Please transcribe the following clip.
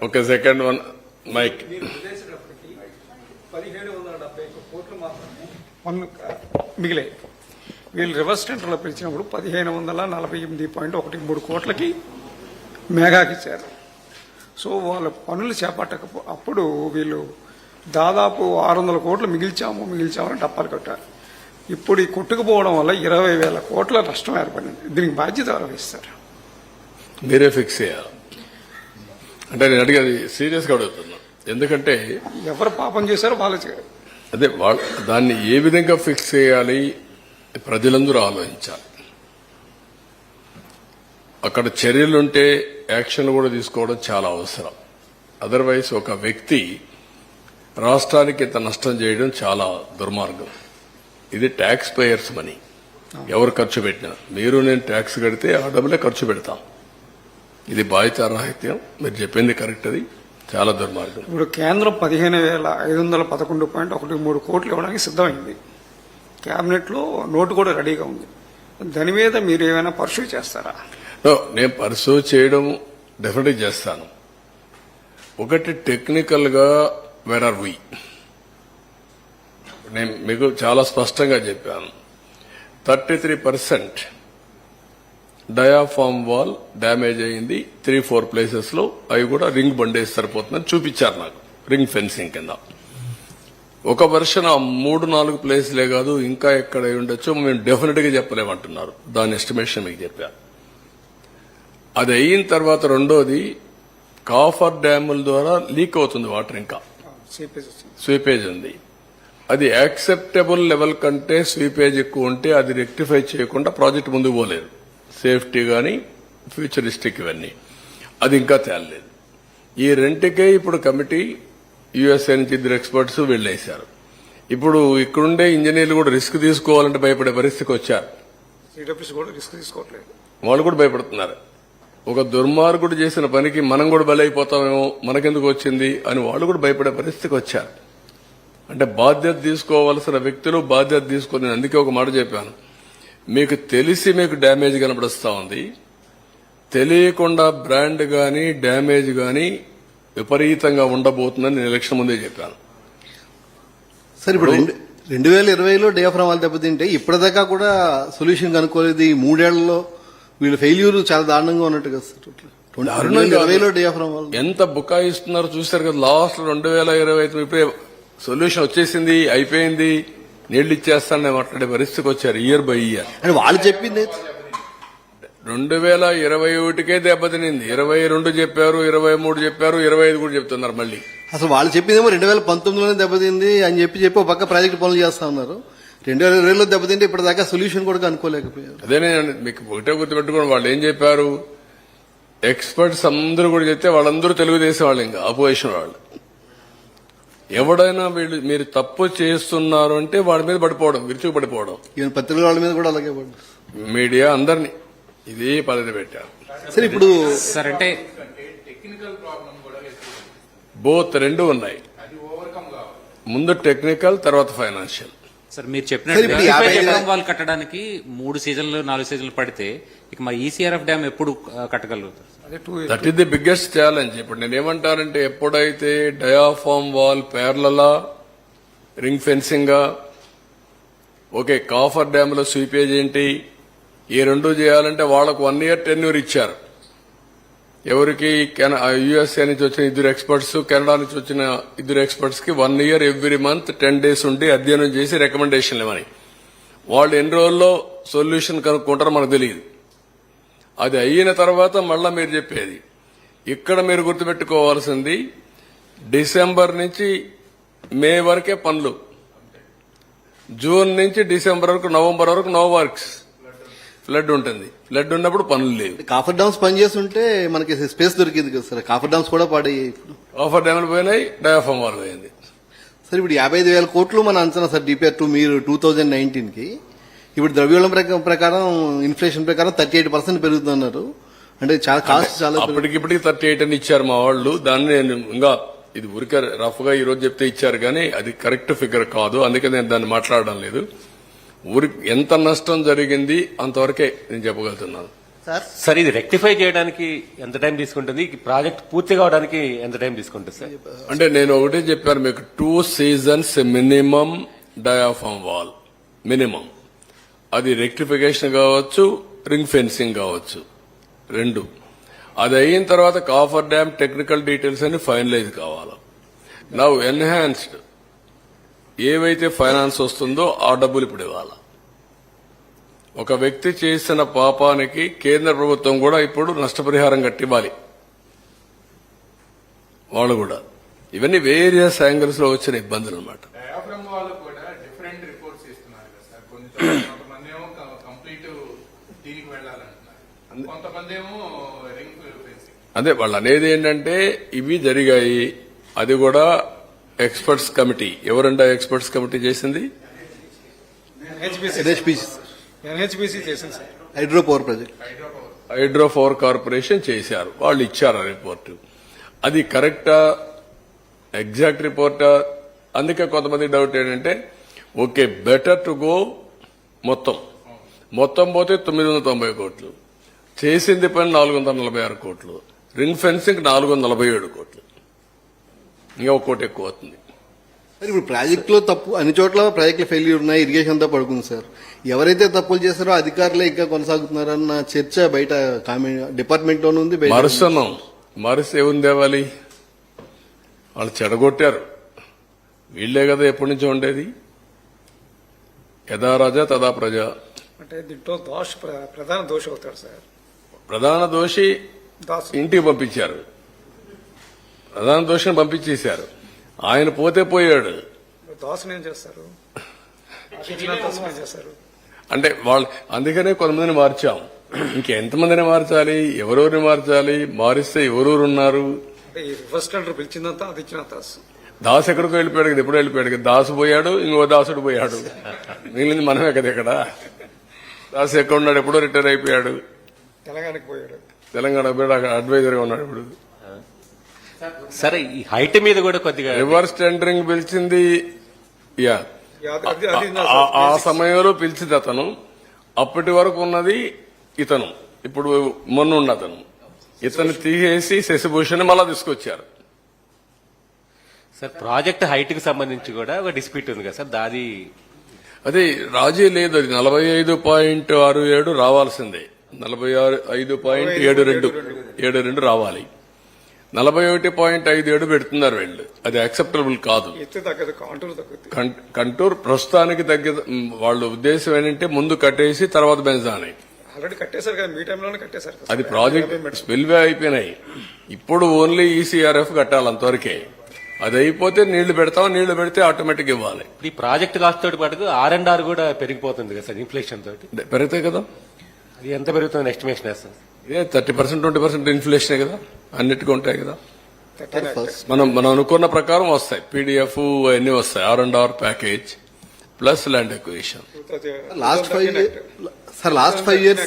ఒక second one mic. మీరు వదిలేసేటప్పటికి 1771 కోట్లు మాత్రమే మిగిలాయి. వీళ్ళు రివర్స్ టెండర్లో పిలిచినప్పుడు 1548.13 కోట్లకి మేఘాకి ఇచ్చారు. సో వాళ్ళ పనులు చేపట్టకపో అప్పుడు వీళ్ళు దాదాపు 600 కోట్లు మిగిల్చామని డప్పాలు కట్టారు. ఇప్పుడు ఈ కొట్టుకుపోవడం వల్ల 20,000 కోట్ల నష్టం ఏర్పడింది. దీనికి బాధ్యత వహిస్తారు. మీరే ఫిక్స్ చేయాలి అంటే నేను అడిగేది సీరియస్గా అడుగుతున్నా. ఎందుకంటే ఎవరు పాపం చేశారో వాళ్ళు అదే దాన్ని ఏ విధంగా ఫిక్స్ చేయాలి ప్రజలందరూ ఆలోచించాలి. అక్కడ చర్యలుంటే యాక్షన్ కూడా తీసుకోవడం చాలా అవసరం. అదర్వైజ్ ఒక వ్యక్తి రాష్ట్రానికి ఇంత నష్టం చేయడం చాలా దుర్మార్గం. ఇది ట్యాక్స్ పేయర్స్ మనీ. ఎవరు ఖర్చు పెట్టినా మీరు నేను ట్యాక్స్ కడితే ఆ డబ్బులే ఖర్చు పెడతాం. ఇది బాధ్యతారాహిత్యం. మీరు చెప్పింది కరెక్ట్. అది చాలా దుర్మార్గం. ఇప్పుడు కేంద్రం 15,511.13 కోట్లు ఇవ్వడానికి సిద్ధమైంది. కేబినెట్ లో నోటు కూడా రెడీగా ఉంది. దాని మీద మీరు ఏమైనా పర్సూ చేస్తారా? నేను పర్సూ చేయడం డెఫినెట్గా చేస్తాను. ఒకటి టెక్నికల్ గా వేర్ ఆర్ వి, నేను మీకు చాలా స్పష్టంగా చెప్పాను. 33% డయాఫామ్ వాల్ డ్యామేజ్ అయింది 3-4 ప్లేసెస్ లో. అవి కూడా రింగ్ బండేసి సరిపోతుందని చూపించారు నాకు, రింగ్ ఫెన్సింగ్ కింద. ఒక వర్షన్ 3-4 ప్లేసులే కాదు, ఇంకా ఎక్కడ ఉండొచ్చో మేము డెఫినెట్ గా చెప్పలేమంటున్నారు. దాని ఎస్టిమేషన్ మీకు చెప్పాను. అది అయిన తర్వాత రెండోది కాఫర్ డ్యాముల ద్వారా లీక్ అవుతుంది వాటర్. ఇంకా స్వీపేజ్ ఉంది. అది యాక్సెప్టబుల్ లెవెల్ కంటే స్వీపేజ్ ఎక్కువ ఉంటే అది రెక్టిఫై చేయకుండా ప్రాజెక్ట్ ముందుకు పోలేదు. సేఫ్టీ కానీ ఫ్యూచరిస్టిక్ ఇవన్నీ అది ఇంకా తేలలేదు. ఈ రెంటికే ఇప్పుడు కమిటీ యుఎస్ఏ నుంచి 2 ఎక్స్పర్ట్స్ వెళ్ళేశారు. ఇప్పుడు ఇక్కడుండే ఇంజనీర్లు కూడా రిస్క్ తీసుకోవాలంటే భయపడే పరిస్థితికి వచ్చారు. వాళ్ళు కూడా భయపడుతున్నారు. ఒక దుర్మార్గుడు చేసిన పనికి మనం కూడా బలైపోతామేమో, మనకెందుకు వచ్చింది అని వాళ్ళు కూడా భయపడే పరిస్థితికి వచ్చారు. అంటే బాధ్యత తీసుకోవాల్సిన వ్యక్తులు బాధ్యత తీసుకుని, అందుకే ఒక మాట చెప్పాను, మీకు తెలిసి మీకు డ్యామేజ్ కనబడుస్తా ఉంది, తెలియకుండా బ్రాండ్ గాని డ్యామేజ్ గాని విపరీతంగా ఉండబోతుందని నేను ఎలక్షన్ ముందే చెప్పాను. సార్ ఇప్పుడు 2020లో డయాఫ్రామ్ వాళ్ళు దెబ్బతింటే ఇప్పటిదాకా కూడా సొల్యూషన్ కనుక్కోలేదు. ఈ 3 ఏళ్లలో వీళ్ళ ఫెయిల్యూర్ చాలా దారుణంగా ఉన్నట్టు కదా సార్. 2020లో డయాఫ్రామ్ వాళ్ళు ఎంత బుకాయిస్తున్నారో చూశారు కదా. లాస్ట్ 2025 ఇప్పుడే సొల్యూషన్ వచ్చేసింది, అయిపోయింది, నీళ్లు ఇచ్చేస్తానని మాట్లాడే పరిస్థితికి వచ్చారు. ఇయర్ బై ఇయర్ అని వాళ్ళు చెప్పింది. 2021కే దెబ్బతినింది. 22 చెప్పారు, 23 చెప్పారు, 25 కూడా చెప్తున్నారు మళ్ళీ. అసలు వాళ్ళు చెప్పిందేమో 2019లోనే దెబ్బతింది అని చెప్పి ఒక పక్క ప్రాజెక్టు పనులు చేస్తా ఉన్నారు. 2020లో దెబ్బతింటే ఇప్పటిదాకా సొల్యూషన్ కూడా కనుక్కోలేకపోయారు. అదేనే మీకు ఒకటే గుర్తుపెట్టుకోండి, వాళ్ళు ఏం చెప్పారు, ఎక్స్పర్ట్స్ అందరూ కూడా చెప్తే వాళ్ళందరూ తెలుగుదేశం వాళ్ళు, ఇంకా అపోజిషన్ వాళ్ళు. ఎవడైనా వీళ్ళు మీరు తప్పు చేస్తున్నారు అంటే వాడి మీద పడిపోవడం, విరుచుకు పడిపోవడం. ఈవెన్ పత్రికల వాళ్ళ మీద కూడా అలాగే పడ్డారు. మీడియా అందరినీ ఇదే పద్ధతి పెట్టారు. సరే ఇప్పుడు సార్ అంటే బోత్ రెండు ఉన్నాయి. ముందు టెక్నికల్, తర్వాత ఫైనాన్షియల్. సార్ మీరు చెప్పినట్టు వాళ్ళు కట్టడానికి 3 సీజన్లు 4 సీజన్లు పడితే ఇక మరి ఈసీఆర్ఎఫ్ డ్యామ్ ఎప్పుడు కట్టగలుగుతారు? That is the biggest challenge. ఇప్పుడు నేనేమంటానంటే, ఎప్పుడైతే డయాఫామ్ వాల్ పేర్లలా ring fencing okay, coffer dam లో స్వీపేజ్ ఏంటి, ఈ 2 చేయాలంటే వాళ్ళకు 1 year టెన్యూర్ ఇచ్చారు. ఎవరికి యుఎస్ఏ నుంచి వచ్చిన 2 ఎక్స్పర్ట్స్, కెనడా నుంచి వచ్చిన 2 ఎక్స్పర్ట్స్ కి 1 year ఎవ్రీ మంత్ 10 days ఉండి అధ్యయనం చేసి రికమెండేషన్లు ఇవ్వని. వాళ్ళు ఎన్ని రోజుల్లో సొల్యూషన్ కనుక్కుంటారో మనకు తెలియదు. అది అయిన తర్వాత మళ్ళా మీరు చెప్పేది. ఇక్కడ మీరు గుర్తుపెట్టుకోవాల్సింది, డిసెంబర్ నుంచి మే వరకే పనులు, జూన్ నుంచి డిసెంబర్ వరకు, నవంబర్ వరకు నో వర్క్స్. ఫ్లడ్ ఉంటుంది. ఫ్లడ్ ఉన్నప్పుడు పనులు లేవు. కాఫర్ డ్యామ్స్ పనిచేస్తుంటే మనకి స్పేస్ దొరికింది కదా సార్. కాఫర్ డ్యామ్స్ కూడా పాడయ్యాయి. ఇప్పుడు కాఫర్ డ్యామ్లు పోయినాయి, డయాఫామ్ వాల్ పోయింది. సార్ ఇప్పుడు 55,000 కోట్లు మన అంచనా సార్ డిపిఆర్ 2 మీరు 2019కి. ఇప్పుడు ద్రవ్యోళం ప్రకారం ఇన్ఫ్లేషన్ ప్రకారం 38% పెరుగుతున్నారు. అంటే చాలా కాస్ట్ చాలా అప్పటికిప్పటికి 38 అని ఇచ్చారు మా వాళ్ళు. దాన్ని నేను ఇంకా ఇది ఊరికే రఫ్ గా ఈ రోజు చెప్తే ఇచ్చారు, కానీ అది కరెక్ట్ ఫిగర్ కాదు. అందుకే నేను దాన్ని మాట్లాడడం లేదు. ఊరికి ఎంత నష్టం జరిగింది అంతవరకే నేను చెప్పగలుగుతున్నాను. సార్ ఇది రెక్టిఫై చేయడానికి ఎంత టైం తీసుకుంటుంది ఈ ప్రాజెక్ట్ పూర్తి కావడానికి ఎంత టైం తీసుకుంటుంది సార్? అంటే నేను ఒకటే చెప్పాను మీకు 2 seasons minimum diaphragm wall minimum. అది రెక్టిఫికేషన్ కావచ్చు, రింగ్ ఫెన్సింగ్ కావచ్చు, రెండు. అది అయిన తర్వాత కాఫర్ డ్యామ్ టెక్నికల్ డీటెయిల్స్ అన్ని ఫైనలైజ్ కావాలి. నౌ ఎన్హాన్స్డ్ ఏవైతే ఫైనాన్స్ వస్తుందో ఆ డబ్బులు ఇప్పుడు ఇవ్వాలి. ఒక వ్యక్తి చేసిన పాపానికి కేంద్ర ప్రభుత్వం కూడా ఇప్పుడు నష్టపరిహారం కట్టివ్వాలి వాళ్ళు కూడా. ఇవన్నీ వేరియస్ యాంగిల్స్ లో వచ్చిన ఇబ్బందులు అనమాట. డయాఫ్రమ్ వాళ్ళు కూడా డిఫరెంట్ రిపోర్ట్స్ ఇస్తున్నారు కదా సార్. కొంతమంది ఏమో కంప్లీట్ దీనికి వెళ్ళాలంటున్నారు, కొంతమంది ఏమో రింగ్ ఫెన్సింగ్. అదే వాళ్ళు అనేది ఏంటంటే ఇవి జరిగాయి. అది కూడా ఎక్స్పర్ట్స్ కమిటీ. ఎవరంటే ఎక్స్పర్ట్స్ కమిటీ చేసింది? ఎన్హెచ్బిసి చేసింది sir. Hydro power project, hydro power corporation చేశారు. వాళ్ళు ఇచ్చారు ఆ రిపోర్టు. అది కరెక్టా, ఎగ్జాక్ట్ రిపోర్టా? అందుకే కొంతమంది డౌట్ ఏంటంటే ఓకే బెటర్ టు గో మొత్తం పోతే 990 కోట్లు, చేసింది పని 446 కోట్లు, రింగ్ ఫెన్సింగ్ 447 కోట్లు, ఇంకా ఒక కోటి ఎక్కువ అవుతుంది. సార్ ఇప్పుడు ప్రాజెక్టులో తప్పు అన్ని చోట్ల ప్రాజెక్టులు ఫెయిల్యూర్ ఉన్నాయి, ఇరిగేషన్ అంతా పడుకుంది సార్. ఎవరైతే తప్పులు చేస్తారో అధికారులే ఇంకా కొనసాగుతున్నారన్న చర్చ బయట డిపార్ట్మెంట్ లోనే ఉంది. మరుసనం ఏముంది తేవాలి? వాళ్ళు చెడగొట్టారు. వీళ్లే కదా ఎప్పటి నుంచో ఉండేది. యథా రాజా తదా ప్రజ. అంటే దీంట్లో ప్రధాన దోషి అవుతాడు సార్. ప్రధాన దోషి దాసు ఇంటికి పంపించారు. ప్రధాన దోషిని పంపించేశారు. ఆయన పోతే పోయాడు. దాసుని ఏం చేస్తారు? దాసుని ఏం చేస్తారు? అంటే వాళ్ళు అందుకనే కొంతమందిని మార్చాం. ఇంకెంతమందిని మార్చాలి? ఎవరెవరిని మార్చాలి? మారిస్తే ఎవరెవరు ఉన్నారు? అంటే ఈ రివర్స్ టెండర్ పిలిచిందంతా అది ఇచ్చిన దాసు. దాసు ఎక్కడికో వెళ్ళిపోయాడు కదా, ఎప్పుడు వెళ్ళిపోయాడు కదా. దాసు పోయాడు, ఇంకో దాసుడు పోయాడు. మిగిలింది మనమే కదా ఇక్కడ. దాసు ఎక్కడ ఉన్నాడు? ఎప్పుడో రిటైర్ అయిపోయాడు. తెలంగాణకి పోయాడు. తెలంగాణ పోయాడు, అడ్వైజర్గా ఉన్నాడు ఇప్పుడు. సరే ఈ హైట్ మీద కూడా కొద్దిగా రివర్స్ టెండరింగ్ పిలిచింది ఆ సమయంలో పిలిచింది అతను. అప్పటి వరకు ఉన్నది ఇతను. ఇప్పుడు మొన్న ఉన్న అతను. ఇతను తీసేసి శశిభూషణ్ మళ్ళా తీసుకొచ్చారు. సార్ ప్రాజెక్ట్ హైట్ కి సంబంధించి కూడా ఒక డిస్ప్యూట్ ఉంది కదా సార్. దాది అదే రాజీ లేదు. అది 45.67 రావాల్సిందే. 45.72 రావాలి. 41.57 పెడుతున్నారు వీళ్ళు. అది యాక్సెప్టబుల్ కాదు. ఎత్తు తగ్గదు, కాంటూర్ తగ్గుతుంది. కంటూర్ ప్రస్తుతానికి వాళ్ళ ఉద్దేశం ఏంటంటే ముందు కట్టేసి తర్వాత పెంచాలి. ఆల్రెడీ కట్టేశారు కదా, మీ టైంలోనే కట్టేశారు కదా. అది ప్రాజెక్ట్ స్పిల్వే అయిపోయినాయి. ఇప్పుడు ఓన్లీ ఈసీఆర్ఎఫ్ కట్టాలి అంతవరకే. అది అయిపోతే నీళ్లు పెడతాం. నీళ్లు పెడితే ఆటోమేటిక్ ఇవ్వాలి. ఇప్పుడు ఈ ప్రాజెక్ట్ కాస్ట్ తోటి పాటు R&R కూడా పెరిగిపోతుంది కదా సార్ ఇన్ఫ్లేషన్ తోటి. పెరుగుతాయి కదా. అది ఎంత పెరుగుతుంది ఎస్టిమేషన్ సార్? ఇదే 30% 20% ఇన్ఫ్లేషనే కదా, అన్నిటికీ ఉంటాయి కదా. మనం అనుకున్న ప్రకారం వస్తాయి. పీడీఎఫ్ అన్ని వస్తాయి. R&R package plus land acquisition. Last 5 years